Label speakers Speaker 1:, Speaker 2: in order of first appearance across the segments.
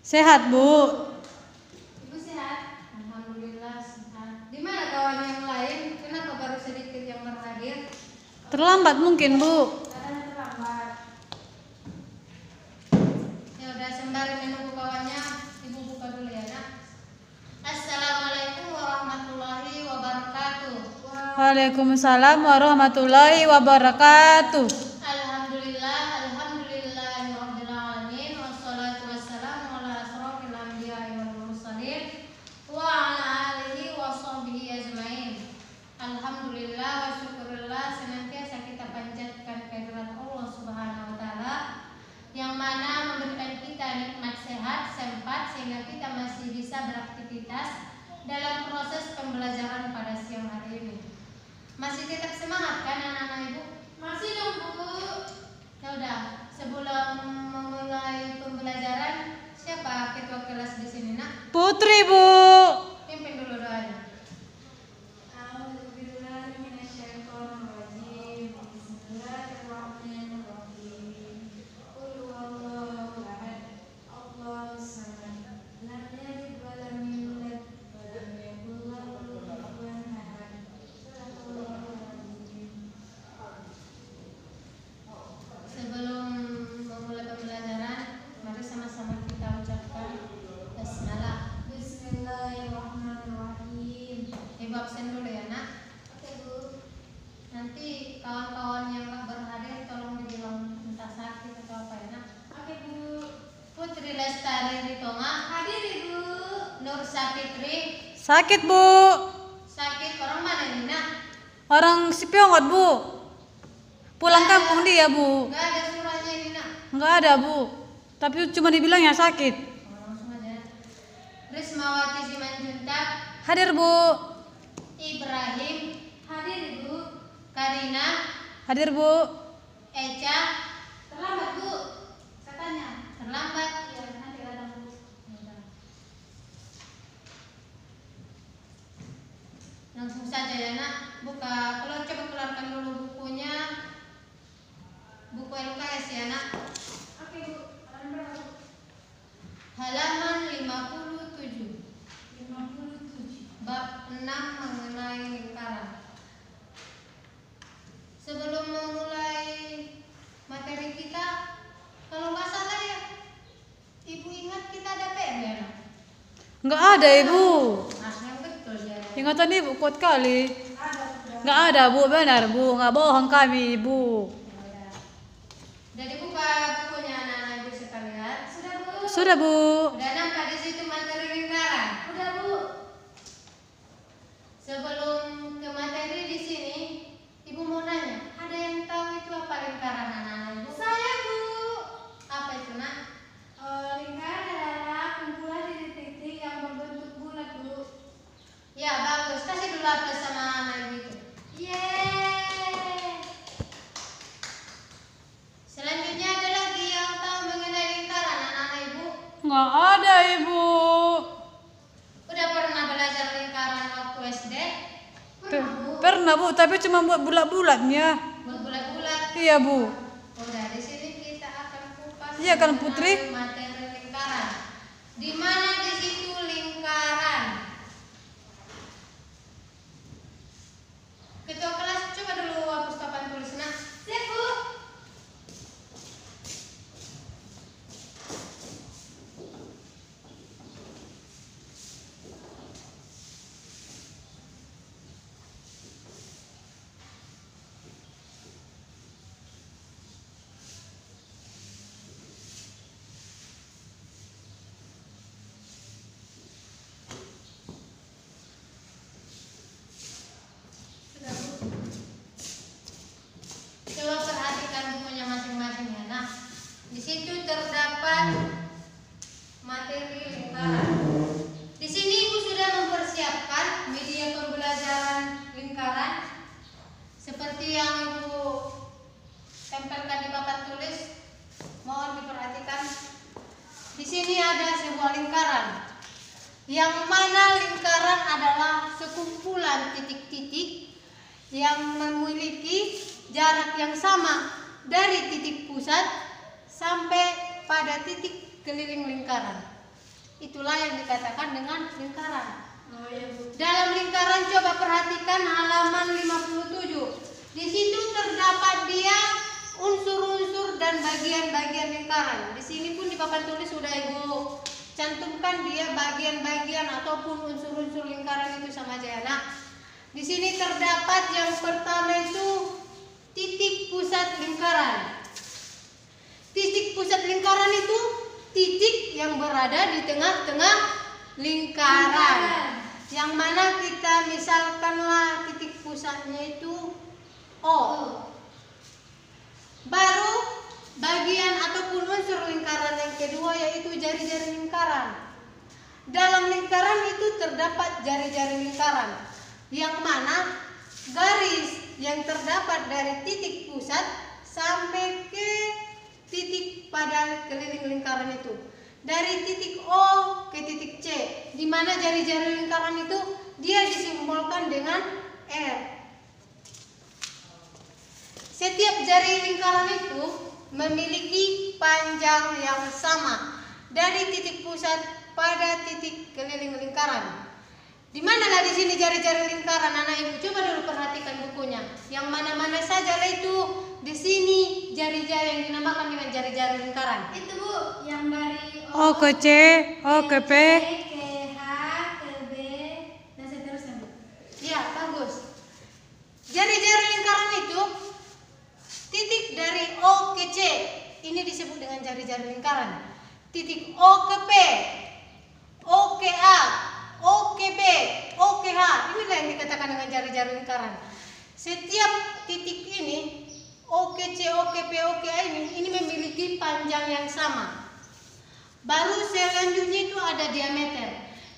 Speaker 1: Sehat, Bu.
Speaker 2: Ibu sehat? Alhamdulillah sehat. Di mana kawan yang lain? Kenapa baru sedikit yang berhadir?
Speaker 1: Terlambat mungkin, Bu.
Speaker 2: Karena terlambat. Ya udah, sembari menunggu kawannya, Ibu buka dulu ya, Nak. Assalamualaikum warahmatullahi wabarakatuh.
Speaker 1: Waalaikumsalam warahmatullahi wabarakatuh.
Speaker 2: Alhamdulillah, alhamdulillahirabbil alamin, wassalatu wassalamu ala asrofil anbiya'i wal mursalin wa ala alihi wa sahbihi ajmain. Alhamdulillah wa syukurillah, senantiasa kita panjatkan kehadirat Allah Subhanahu wa taala yang mana memberikan kita nikmat sehat, sempat sehingga kita masih bisa beraktivitas dalam proses pembelajaran pada siang hari ini. Masih tetap semangat kan anak-anak Ibu? Masih dong, Bu. Ya udah, sebelum memulai pembelajaran, siapa ketua kelas di sini, Nak?
Speaker 1: Putri, Bu.
Speaker 2: Pimpin dulu doanya. Sebelum memulai pembelajaran, mari sama-sama kita ucapkan basmalah. Bismillahirrahmanirrahim. Ibu absen dulu ya, Nak. Oke, Bu. Nanti kawan-kawan yang tak berhadir tolong dibilang entah sakit atau apa ya, Nak. Oke, Bu. Putri Lestari Ritonga. Hadir, Ibu. Nur Sapitri.
Speaker 1: Sakit, Bu.
Speaker 2: Sakit orang mana ini, Nak?
Speaker 1: Orang Sipiongot, Bu. Pulang kampung dia, Bu.
Speaker 2: Enggak ada suratnya ini, Nak.
Speaker 1: Enggak ada, Bu. Tapi cuma dibilangnya sakit.
Speaker 2: Langsung aja. Rismawati Simanjuntak.
Speaker 1: Hadir, Bu.
Speaker 2: Ibrahim. Hadir, Ibu. Karina.
Speaker 1: Hadir, Bu.
Speaker 2: Eca. Terlambat, Bu. Katanya terlambat. Ya, nanti datang, Bu. Langsung saja ya, Nak. Buka, coba keluarkan dulu bukunya. Buku LKS ya, Nak. Oke, Bu. Halaman berapa, Bu? Halaman 57. Bab 6 mengenai lingkaran. Sebelum memulai materi kita, kalau nggak salah ya, Ibu ingat kita ada PR ya, Nak?
Speaker 1: Enggak ada, Ibu.
Speaker 2: Nah, yang betul ya.
Speaker 1: Ingatan Ibu kuat kali.
Speaker 2: Ada.
Speaker 1: Enggak ada, Bu. Benar, Bu. Enggak bohong kami, Ibu.
Speaker 2: Jadi buka bukunya anak-anak Ibu sekalian. Sudah, Bu?
Speaker 1: Sudah, Bu.
Speaker 2: Udah nampak di situ materi lingkaran? Udah, Bu. Sebelum ke materi di sini, Ibu mau nanya, ada yang tahu itu apa lingkaran anak-anak Ibu? Saya, Bu. Apa itu, Nak? Lingkaran adalah kumpulan titik-titik yang berbentuk bulat, Bu. Ya, bagus. Kasih dulu aplaus sama anak Ibu itu. Yeay. Selanjutnya ada lagi yang tahu mengenai lingkaran anak-anak Ibu?
Speaker 1: Enggak ada, Ibu.
Speaker 2: Udah pernah belajar lingkaran waktu SD? Pernah, Bu.
Speaker 1: Pernah, Bu, tapi cuma buat bulat-bulatnya.
Speaker 2: Buat bulat-bulat.
Speaker 1: Iya, Bu.
Speaker 2: Udah, di sini kita akan kupas.
Speaker 1: Iya kan, Putri?
Speaker 2: Materi lingkaran. Di mana di situ lingkaran? Ketua kelas coba dulu hapus papan tulis, Nak. Siap, Bu. Sudah, Bu. Coba perhatikan bukunya masing-masing ya. Nah, di situ terdapat materi lingkaran. Di sini Ibu sudah mempersiapkan media pembelajaran lingkaran seperti yang Ibu tempelkan di papan tulis. Mohon diperhatikan. Di sini ada sebuah lingkaran, yang mana lingkaran adalah sekumpulan titik-titik yang memiliki jarak yang sama dari titik pusat sampai pada titik keliling lingkaran. Itulah yang dikatakan dengan lingkaran.
Speaker 3: Oh iya Bu.
Speaker 2: Dalam lingkaran coba perhatikan halaman 57. Di situ terdapat dia unsur-unsur dan bagian-bagian lingkaran. Di sini pun di papan tulis sudah Ibu cantumkan dia bagian-bagian ataupun unsur-unsur lingkaran itu sama aja ya nak. Di sini terdapat yang pertama itu titik pusat lingkaran. Titik pusat lingkaran itu titik yang berada di tengah-tengah lingkaran. Yang mana kita misalkanlah titik pusatnya itu O. Baru bagian ataupun unsur lingkaran yang kedua yaitu jari-jari lingkaran. Dalam lingkaran itu terdapat jari-jari lingkaran, yang mana garis yang terdapat dari titik pusat sampai ke titik pada keliling lingkaran itu, dari titik O ke titik C, di mana jari-jari lingkaran itu dia disimbolkan dengan R. Setiap jari lingkaran itu memiliki panjang yang sama dari titik pusat pada titik keliling lingkaran. Di manalah di sini jari-jari lingkaran, anak ibu coba dulu perhatikan bukunya. Yang mana-mana saja lah itu di sini jari-jari yang dinamakan dengan jari-jari lingkaran.
Speaker 3: Itu Bu, yang dari
Speaker 1: O ke C, O ke P.
Speaker 3: ke H, ke B, dan seterusnya Bu.
Speaker 2: Ya, bagus. Jari-jari lingkaran itu titik dari O ke C, ini disebut dengan jari-jari lingkaran. Titik O ke P, O ke A, O ke B, O ke H, inilah yang dikatakan dengan jari-jari lingkaran. Setiap titik ini, O ke C, O ke P, O ke A ini memiliki panjang yang sama. Baru selanjutnya itu ada diameter.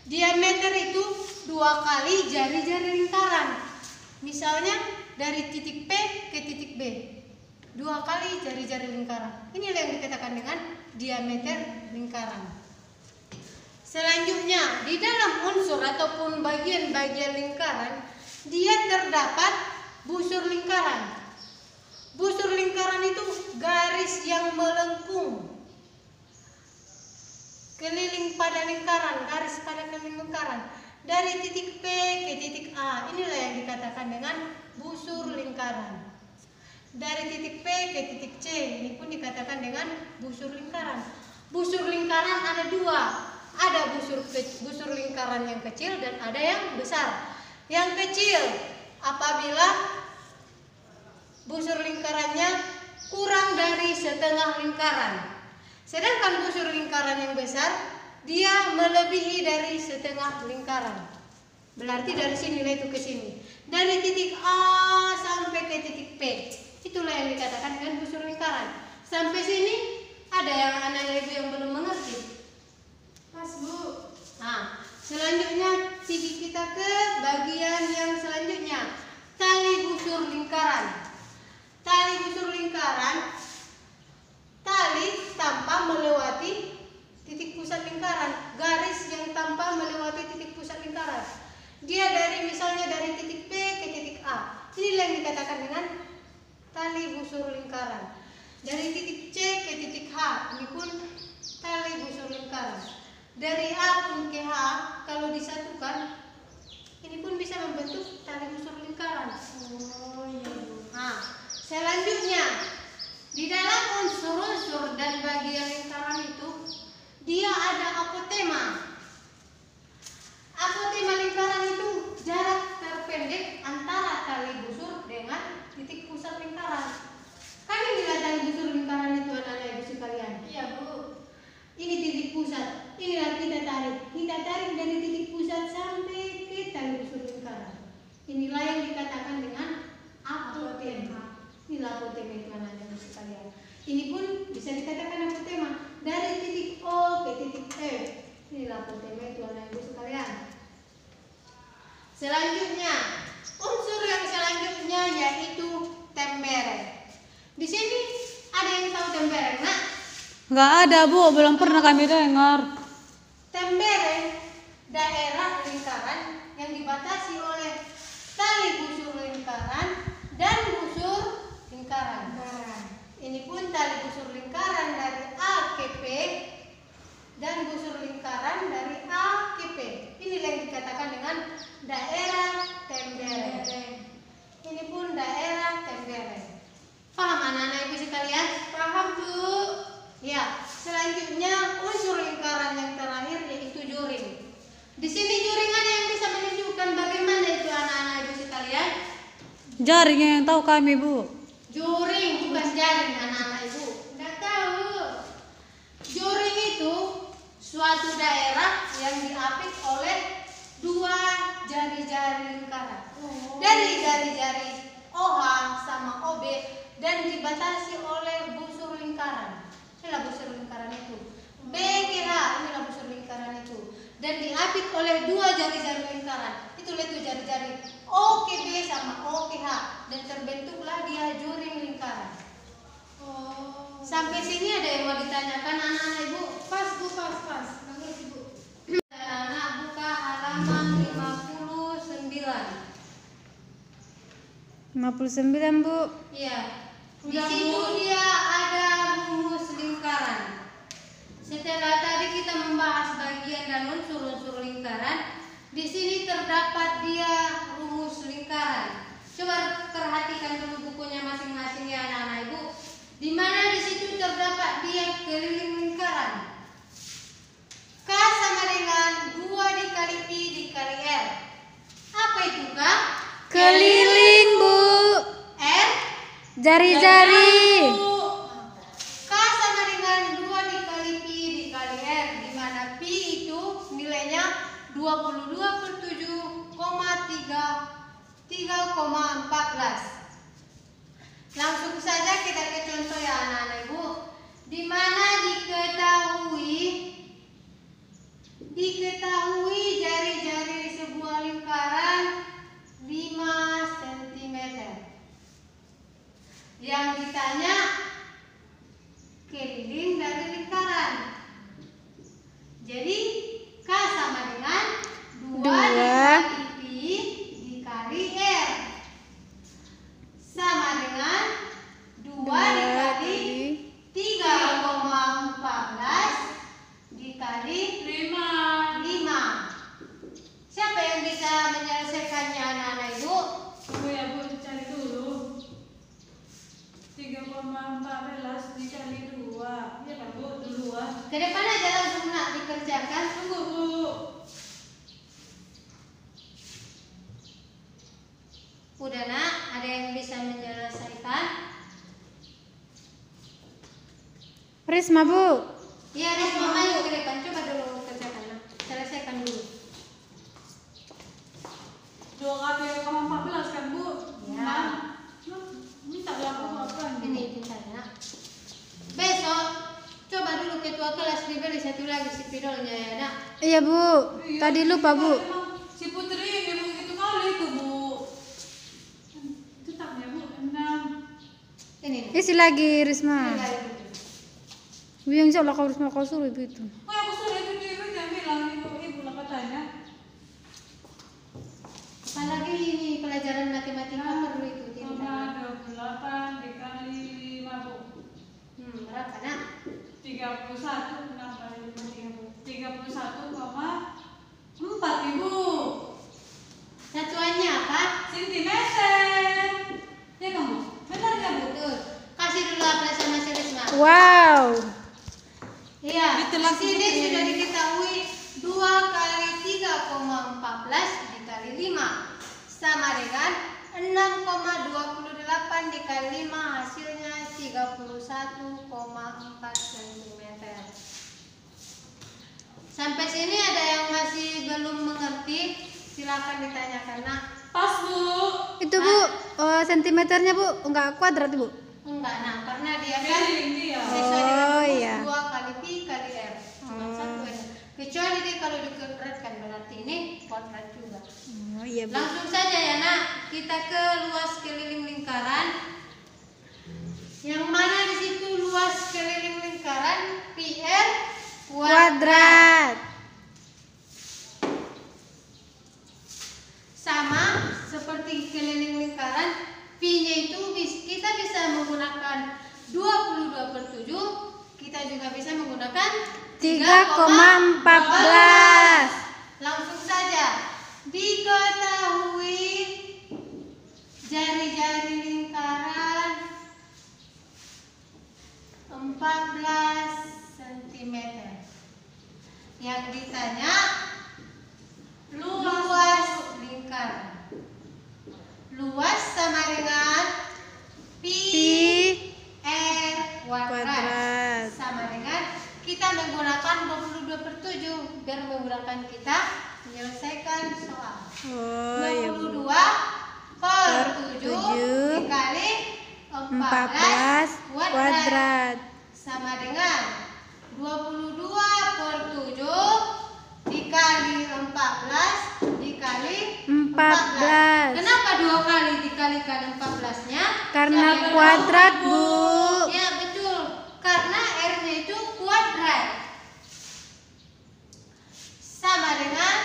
Speaker 2: Diameter itu 2 kali jari-jari lingkaran. Misalnya dari titik P ke titik B, 2 kali jari-jari lingkaran. Inilah yang dikatakan dengan diameter lingkaran. Selanjutnya, di dalam unsur ataupun bagian-bagian lingkaran, dia terdapat busur lingkaran. Busur lingkaran itu garis yang melengkung keliling pada lingkaran, garis pada keliling lingkaran dari titik P ke titik A. Inilah yang dikatakan dengan busur lingkaran. Dari titik P ke titik C, ini pun dikatakan dengan busur lingkaran. Busur lingkaran ada 2. Ada busur lingkaran yang kecil dan ada yang besar. Yang kecil apabila busur lingkarannya kurang dari setengah lingkaran. Sedangkan busur lingkaran yang besar dia melebihi dari setengah lingkaran. Berarti dari sini itu ke sini. Dari titik A sampai ke titik P. Itulah yang dikatakan dengan busur lingkaran. Sampai sini ada yang anak ibu yang belum mengerti?
Speaker 3: Pas Bu.
Speaker 2: Nah, selanjutnya kita ke bagian yang selanjutnya, tali busur lingkaran. Tali busur lingkaran, tali tanpa melewati titik pusat lingkaran, garis yang tanpa melewati titik pusat lingkaran. Dia misalnya dari titik P ke titik A. Inilah yang dikatakan dengan tali busur lingkaran. Dari titik C ke titik H, ini pun tali busur lingkaran. Dari A pun ke H, kalau disatukan, ini pun bisa membentuk tali busur lingkaran.
Speaker 3: Oh iya Bu.
Speaker 2: Nah, selanjutnya, di dalam unsur-unsur dan bagian lingkaran itu, dia ada apotema. Apotema lingkaran itu jarak terpendek antara tali busur dengan titik pusat lingkaran. Kan inilah tali busur lingkaran itu anak-anak ibu sekalian.
Speaker 3: Iya Bu.
Speaker 2: Ini titik pusat. Inilah kita tarik. Kita tarik dari titik pusat sampai ke tali busur lingkaran. Inilah yang dikatakan dengan apotema. Inilah apotema itu anak-anak ibu sekalian. Ini pun bisa dikatakan apotema dari titik O ke titik F. Inilah apotema itu anak ibu sekalian. Selanjutnya, unsur yang selanjutnya yaitu tembereng. Di sini ada yang tahu tembereng, nak?
Speaker 1: Nggak ada Bu, belum pernah kami dengar.
Speaker 2: Tembereng daerah lingkaran yang dibatasi oleh tali busur lingkaran dan busur lingkaran. Ini pun tali busur lingkaran dari A ke P dan busur lingkaran
Speaker 1: Jaring yang tahu kami, Bu.
Speaker 2: Juring bukan jaring anak-anak ibu. Nggak tahu. Juring itu suatu daerah yang diapit oleh dua jari-jari lingkaran. Dari jari-jari OH sama OB dan dibatasi oleh busur lingkaran. Inilah busur lingkaran itu. BGH inilah busur lingkaran itu. Dan diapit oleh dua jari-jari lingkaran. Itulah itu jari-jari OKB sama OKH dan terbentuklah dia juring lingkaran. Sampai sini ada yang mau ditanyakan anak-anak ibu?
Speaker 3: Pas Bu, pas. Bagus Ibu.
Speaker 2: Anak buka halaman 59.
Speaker 1: 59, Bu.
Speaker 2: Iya. Di situ dia ada rumus lingkaran. Setelah tadi kita membahas bagian dan unsur-unsur lingkaran, di sini terdapat dia rumus lingkaran. Coba perhatikan dulu bukunya masing-masing ya anak-anak ibu. Di mana di situ terdapat dia keliling lingkaran. K sama dengan 2 dikali Pi dikali R. Apa itu K?
Speaker 1: Keliling, Bu.
Speaker 2: R?
Speaker 1: Jari-jari.
Speaker 2: K sama dengan 2 dikali Pi dikali R, di mana Pi itu nilainya 22,3,14. Langsung saja kita ke contoh ya anak-anak ibu, di mana diketahui jari-jari sebuah lingkaran 5 cm. Yang ditanya keliling dari lingkaran. Jadi K sama dengan 2 dikali Pi dikali R sama dengan 2 dikali 3,14 dikali 5. Siapa yang bisa menyelesaikannya anak-anak ibu?
Speaker 4: Ya Bu, cari dulu. 3,14 dikali 2. Ya kan Bu, dulu
Speaker 2: Ke depan aja langsung nak dikerjakan.
Speaker 4: Tunggu Bu.
Speaker 2: Udah nak, ada yang bisa menyelesaikan?
Speaker 1: Risma, Bu.
Speaker 2: Iya, Risma, ayo ke depan. Coba dulu kerjakan nak. Selesaikan dulu.
Speaker 4: 2,14 kan Bu?
Speaker 2: Ya.
Speaker 4: Minta laku apa nih?
Speaker 2: Ini bintangnya nak. Besok coba dulu ketua kelas dibeli satu lagi si spidolnya ya nak.
Speaker 1: Iya, Bu. Tadi lupa, Bu.
Speaker 4: Emang si Putri ini begitu kali itu Bu. Tetapnya Bu, 6.
Speaker 2: Ini nih.
Speaker 1: Isi lagi, Risma.
Speaker 2: Ini lagi.
Speaker 1: Bu, yang insya Allah kau Risma kau suruh Ibu itu.
Speaker 4: Oh, aku sudah itu dia bilang ibu lah katanya.
Speaker 2: Apalagi ini pelajaran matematika perlu itu
Speaker 4: Sama 28 dikali 5 Bu.
Speaker 2: berapa nak?
Speaker 4: 31 kenapa ini 31,4 Ibu.
Speaker 2: Satuannya apa?
Speaker 4: Sentimeter. Ya kan Bu? Benar ya Bu?
Speaker 2: Betul. Kasih dulu apa sama si Risma.
Speaker 1: Wow.
Speaker 2: Iya.
Speaker 4: Itulah
Speaker 2: Di sini
Speaker 4: Putri.
Speaker 2: sudah diketahui 2 kali 3,14 dikali 5 sama dengan 6,28 dikali 5 hasilnya 31,4 cm. Sampai sini ada yang masih belum mengerti? Silakan ditanyakan nak.
Speaker 4: Pas Bu.
Speaker 1: Itu, Bu. Sentimeternya, Bu. Enggak kuadrat, Bu.
Speaker 2: Enggak nak, karena dia kan
Speaker 4: Keliling dia.
Speaker 2: sesuai dengan
Speaker 1: Oh,
Speaker 2: rumus
Speaker 1: iya.
Speaker 2: 2 kali Pi kali R. Cuma satu aja. Kecuali dia kalau dikuadratkan berarti ini kuadrat juga.
Speaker 1: Oh, iya, Bu.
Speaker 2: Langsung saja ya nak, kita ke luas keliling lingkaran. Yang mana di situ luas keliling lingkaran PR
Speaker 1: Kuadrat.
Speaker 2: sama seperti keliling lingkaran, Pi-nya itu kita bisa menggunakan 22/7, kita juga bisa menggunakan
Speaker 1: 3,14.
Speaker 2: Langsung saja diketahui jari-jari lingkaran 14 cm. Yang ditanya luas lingkaran. Luas sama dengan tambahkan 22/7 biar memudahkan kita menyelesaikan soal.
Speaker 1: Oh ya Bu.
Speaker 2: 22/7 dikali 14
Speaker 1: kuadrat
Speaker 2: sama dengan 22/7 dikali 14 dikali
Speaker 1: 14.
Speaker 2: Kenapa 2 kali dikali 14-nya?
Speaker 1: karena kuadrat Bu.
Speaker 2: Ya betul, karena R-nya itu kuadrat. Sama dengan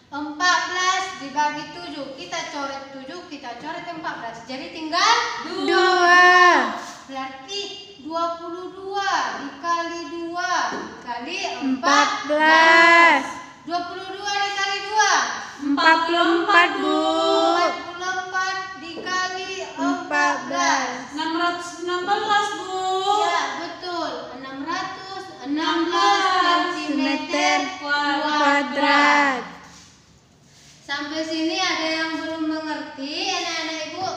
Speaker 2: 14 dibagi 7. Kita coret 7, kita coret 14. Jadi tinggal
Speaker 1: 2
Speaker 2: Berarti 22 dikali 2 dikali
Speaker 1: 14
Speaker 2: 22 dikali 2
Speaker 1: 44 Bu.
Speaker 2: 44 dikali 14.
Speaker 4: 616 Bu.
Speaker 2: Ya, betul. 616
Speaker 1: Sentimeter
Speaker 2: cm
Speaker 1: kuadrat.
Speaker 2: Sampai sini ada yang belum mengerti, anak-anak Ibu?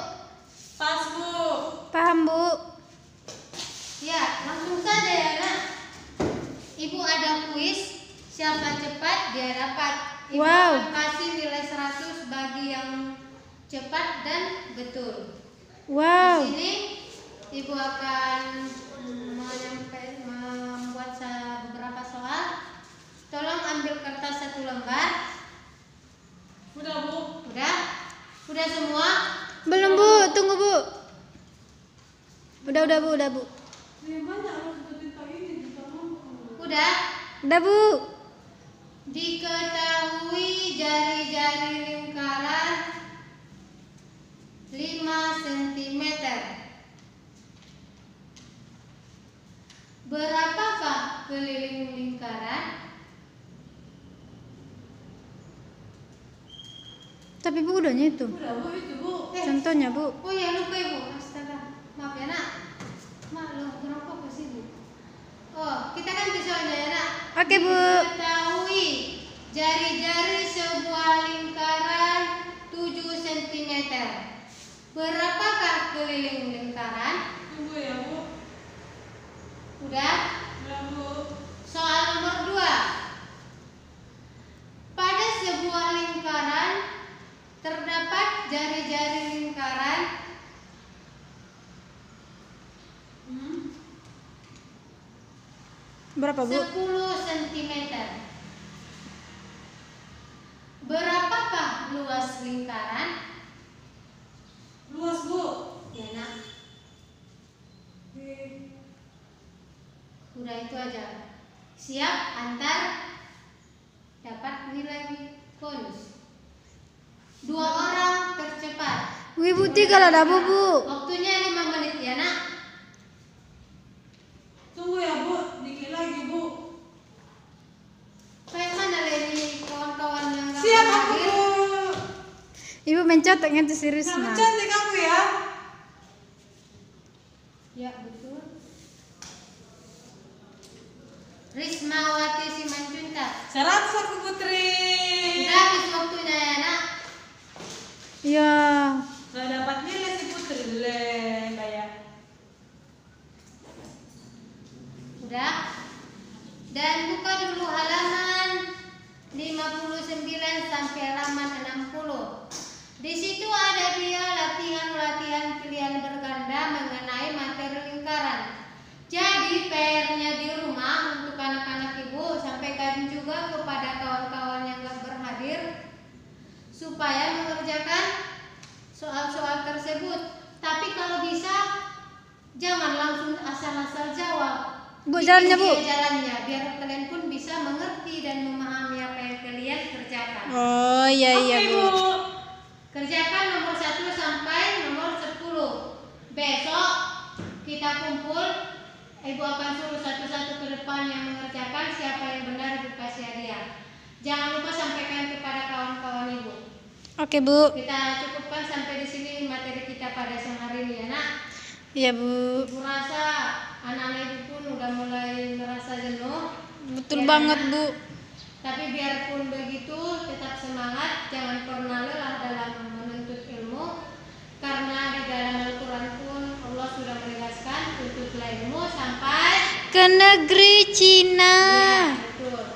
Speaker 4: Pas Bu.
Speaker 1: Paham Bu?
Speaker 2: Ya, langsung saja ya, Nak. Ibu ada kuis. Siapa cepat dia dapat. Ibu
Speaker 1: Wow.
Speaker 2: akan kasih nilai 100 bagi yang cepat dan betul.
Speaker 1: Wow.
Speaker 2: Di sini Ibu akan membuat beberapa soal. Tolong ambil kertas 1 lembar.
Speaker 4: Udah Bu.
Speaker 2: Udah? Udah semua?
Speaker 1: Belum Bu, tunggu Bu. Udah Bu.
Speaker 4: Banyak harus seperti ini juga mampu.
Speaker 2: Udah?
Speaker 1: Udah Bu.
Speaker 2: Diketahui jari-jari lingkaran 5 cm. Berapakah keliling lingkaran?
Speaker 1: Tapi Bu udahnya itu.
Speaker 4: Udah Bu itu Bu.
Speaker 1: Contohnya Bu.
Speaker 2: Oh ya, lupa Ibu. Astaga. Maaf ya, Nak. Maklum, berapa sih Bu? Oh, kita kan bisa aja ya, Nak.
Speaker 1: Oke, Bu.
Speaker 2: Diketahui jari-jari sebuah lingkaran 7 cm. Berapakah keliling lingkaran?
Speaker 4: Tunggu ya Bu.
Speaker 2: Udah?
Speaker 4: Udah Bu.
Speaker 2: Soal nomor 2. Pada sebuah lingkaran terdapat jari-jari lingkaran
Speaker 1: Berapa Bu?
Speaker 2: 10 cm. Berapakah luas lingkaran?
Speaker 4: Luas Bu.
Speaker 2: Ya, Nak. Udah itu aja. Siap antar dapat nilai bonus. 2 orang tercepat.
Speaker 1: Wibu 3 lah dah Bu.
Speaker 2: Waktunya 5 menit ya, Nak.
Speaker 4: Tunggu ya Bu. Dikit lagi Bu.
Speaker 2: Kayak mana lagi kawan-kawan yang nggak
Speaker 4: Siap aku
Speaker 2: hadir?
Speaker 4: Bu.
Speaker 1: Ibu menconteknya tuh serius
Speaker 4: Yang
Speaker 1: nah.
Speaker 4: cantik aku ya.
Speaker 2: Ya, betul. Rismawati Simanjuntak.
Speaker 4: 100 aku Putri.
Speaker 2: Udah habis waktunya ya, Nak.
Speaker 1: Ya.
Speaker 4: Nggak dapat nilai si Putri kayak.
Speaker 2: Udah. Dan buka dulu halaman 59 sampai halaman 60. Di situ ada dia latihan-latihan pilihan berganda mengenai materi lingkaran. Jadi PR-nya di rumah untuk anak-anak Ibu sampaikan juga kepada kawan-kawan yang gak berhadir supaya mengerjakan soal-soal tersebut. Tapi kalau bisa jangan langsung asal-asal jawab.
Speaker 1: Bu, jalannya, Bu.
Speaker 2: Bikin dia jalannya biar kalian pun bisa mengerti dan memahami apa yang kalian kerjakan.
Speaker 1: Oh iya iya
Speaker 4: Oke,
Speaker 1: Bu.
Speaker 2: Kerjakan nomor 1 sampai nomor 10. Besok kita kumpul. Ibu akan suruh satu-satu ke depan yang mengerjakan. Siapa yang benar Ibu kasih hadiah. Jangan lupa sampaikan kepada kawan-kawan Ibu.
Speaker 1: Oke Bu.
Speaker 2: Kita cukupkan sampai di sini materi kita pada siang hari ini ya, Nak.
Speaker 1: Iya Bu.
Speaker 2: Ibu rasa anak-anak Ibu pun udah mulai merasa jenuh.
Speaker 1: Betul
Speaker 2: Ya,
Speaker 1: banget
Speaker 2: Nak.
Speaker 1: Bu.
Speaker 2: Tapi biarpun begitu tetap semangat, jangan pernah lelah dalam menuntut ilmu. Karena di dalam Al-Quran pun Allah sudah menegaskan tuntutlah ilmu sampai
Speaker 1: Ke negeri Cina.
Speaker 2: Ya, betul.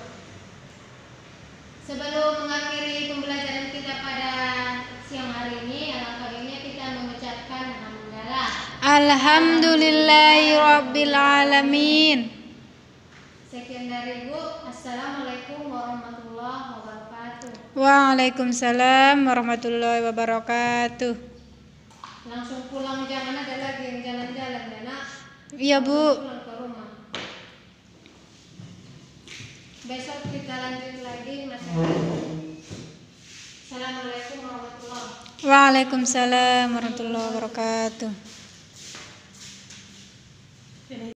Speaker 2: Sebelum mengakhiri pembelajaran kita pada siang hari ini, alangkah baiknya kita mengucapkan alhamdulillah.
Speaker 1: Alhamdulillahirabbil alamin.
Speaker 2: Sekian dari Ibu. Assalamualaikum warahmatullahi wabarakatuh.
Speaker 1: Waalaikumsalam warahmatullahi wabarakatuh.
Speaker 2: Langsung pulang, jangan ada lagi yang jalan-jalan ya nak.
Speaker 1: Iya Bu.
Speaker 2: Pulang ke rumah. Besok kita lanjut lagi masalah. Assalamualaikum warahmatullahi wabarakatuh.
Speaker 1: Waalaikumsalam warahmatullahi wabarakatuh.